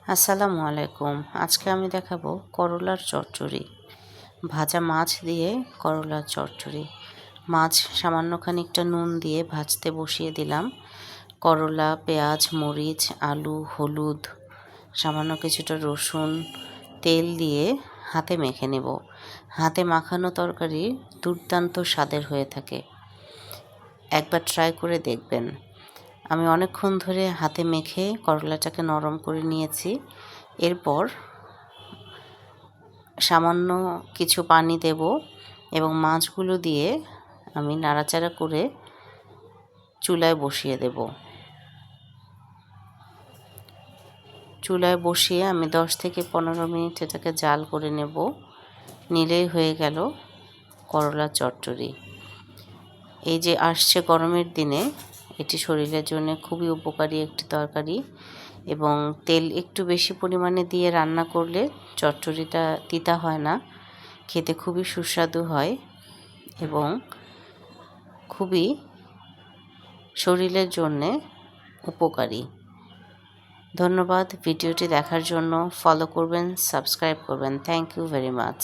আসসালামু আলাইকুম। আজকে আমি দেখাবো করলার চচ্চড়ি। ভাজা মাছ দিয়ে করলার চচ্চড়ি। মাছ সামান্য খানিকটা নুন দিয়ে ভাজতে বসিয়ে দিলাম। করলা, পেঁয়াজ, মরিচ, আলু, হলুদ, সামান্য কিছুটা রসুন, তেল দিয়ে হাতে মেখে নেব। হাতে মাখানো তরকারি দুর্দান্ত স্বাদের হয়ে থাকে। একবার ট্রাই করে দেখবেন। আমি অনেকক্ষণ ধরে হাতে মেখে করলাটাকে নরম করে নিয়েছি। এরপর সামান্য কিছু পানি দেব এবং মাছগুলো দিয়ে আমি নাড়াচাড়া করে চুলায় বসিয়ে দেব। চুলায় বসিয়ে আমি 10 থেকে 15 মিনিট এটাকে জাল করে নেব। নিলেই হয়ে গেল করলার চচ্চড়ি। এই যে আসছে গরমের দিনে এটি শরীরের জন্য খুবই উপকারী একটি তরকারি এবং তেল একটু বেশি পরিমাণে দিয়ে রান্না করলে চচ্চড়িটা তিতা হয় না, খেতে খুবই সুস্বাদু হয় এবং খুবই শরীরের জন্যে উপকারী। ধন্যবাদ ভিডিওটি দেখার জন্য। ফলো করবেন, সাবস্ক্রাইব করবেন। Thank you very much.